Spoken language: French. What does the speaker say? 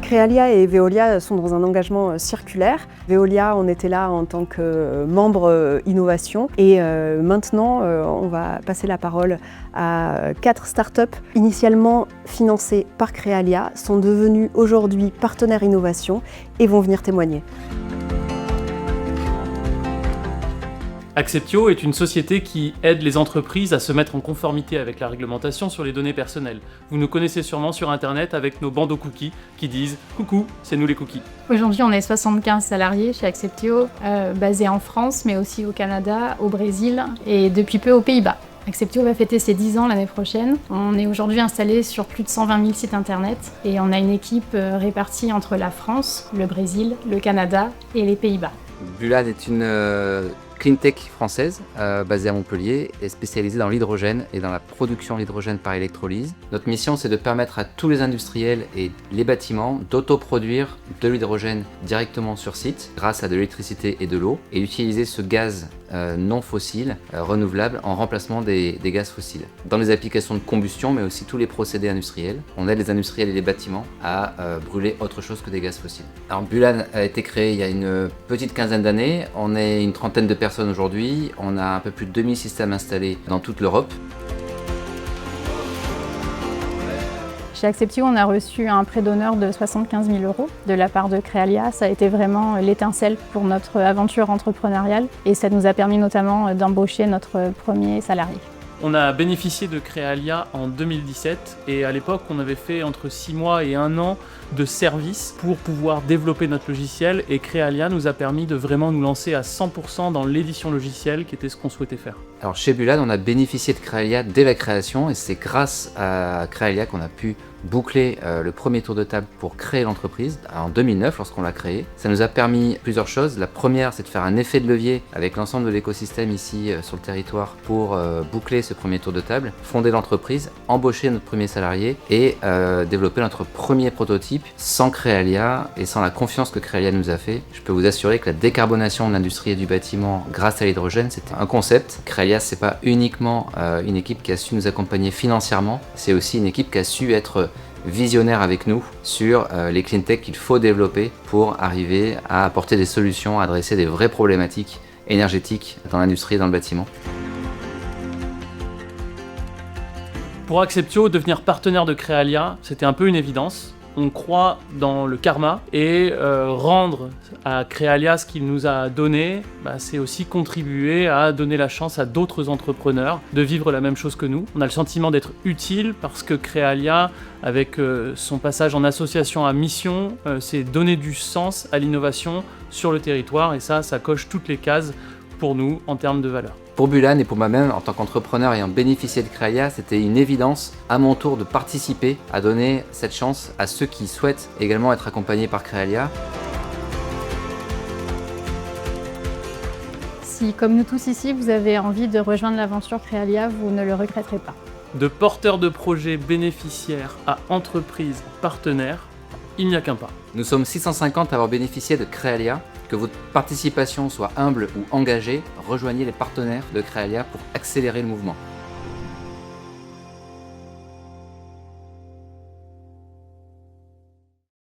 Créalia et Veolia sont dans un engagement circulaire. Veolia, on était là en tant que membre innovation et maintenant on va passer la parole à 4 startups initialement financées par Créalia, sont devenues aujourd'hui partenaires innovation et vont venir témoigner. Acceptio est une société qui aide les entreprises à se mettre en conformité avec la réglementation sur les données personnelles. Vous nous connaissez sûrement sur internet avec nos bandeaux cookies qui disent « Coucou, c'est nous les cookies ». Aujourd'hui, on est 75 salariés chez Acceptio, basés en France, mais aussi au Canada, au Brésil et depuis peu aux Pays-Bas. Acceptio va fêter ses 10 ans l'année prochaine. On est aujourd'hui installé sur plus de 120 000 sites internet et on a une équipe répartie entre la France, le Brésil, le Canada et les Pays-Bas. Bulan est une cleantech française basée à Montpellier et spécialisée dans l'hydrogène et dans la production d'hydrogène par électrolyse. Notre mission, c'est de permettre à tous les industriels et les bâtiments d'autoproduire de l'hydrogène directement sur site grâce à de l'électricité et de l'eau et d'utiliser ce gaz non fossile, renouvelable, en remplacement des gaz fossiles. Dans les applications de combustion, mais aussi tous les procédés industriels, on aide les industriels et les bâtiments à brûler autre chose que des gaz fossiles. Alors Bulan a été créé il y a une petite quinzaine d'années, on est une trentaine de personnes aujourd'hui, on a un peu plus de 2000 systèmes installés dans toute l'Europe. Chez Acceptio, on a reçu un prêt d'honneur de 75 000 € de la part de Créalia. Ça a été vraiment l'étincelle pour notre aventure entrepreneuriale et ça nous a permis notamment d'embaucher notre premier salarié. On a bénéficié de Créalia en 2017 et à l'époque on avait fait entre 6 mois et 1 an de service pour pouvoir développer notre logiciel et Créalia nous a permis de vraiment nous lancer à 100% dans l'édition logicielle qui était ce qu'on souhaitait faire. Alors chez Bulan, on a bénéficié de Créalia dès la création et c'est grâce à Créalia qu'on a pu boucler le premier tour de table pour créer l'entreprise en 2009 lorsqu'on l'a créé. Ça nous a permis plusieurs choses. La première, c'est de faire un effet de levier avec l'ensemble de l'écosystème ici sur le territoire pour boucler ce premier tour de table, fonder l'entreprise, embaucher notre premier salarié et développer notre premier prototype sans Créalia et sans la confiance que Créalia nous a fait. Je peux vous assurer que la décarbonation de l'industrie et du bâtiment grâce à l'hydrogène, c'était un concept. Créalia, c'est pas uniquement une équipe qui a su nous accompagner financièrement, c'est aussi une équipe qui a su être visionnaire avec nous sur les cleantech qu'il faut développer pour arriver à apporter des solutions, à adresser des vraies problématiques énergétiques dans l'industrie et dans le bâtiment. Pour Acceptio, devenir partenaire de Créalia, c'était un peu une évidence. On croit dans le karma et rendre à Créalia ce qu'il nous a donné, c'est aussi contribuer à donner la chance à d'autres entrepreneurs de vivre la même chose que nous. On a le sentiment d'être utile parce que Créalia, avec son passage en association à mission, c'est donner du sens à l'innovation sur le territoire et ça coche toutes les cases pour nous en termes de valeur. Pour Bulan et pour moi-même, en tant qu'entrepreneur ayant bénéficié de Créalia, c'était une évidence à mon tour de participer à donner cette chance à ceux qui souhaitent également être accompagnés par Créalia. Si, comme nous tous ici, vous avez envie de rejoindre l'aventure Créalia, vous ne le regretterez pas. De porteurs de projets bénéficiaires à entreprises partenaires, il n'y a qu'un pas. Nous sommes 650 à avoir bénéficié de Créalia. Que votre participation soit humble ou engagée, rejoignez les partenaires de Créalia pour accélérer le mouvement.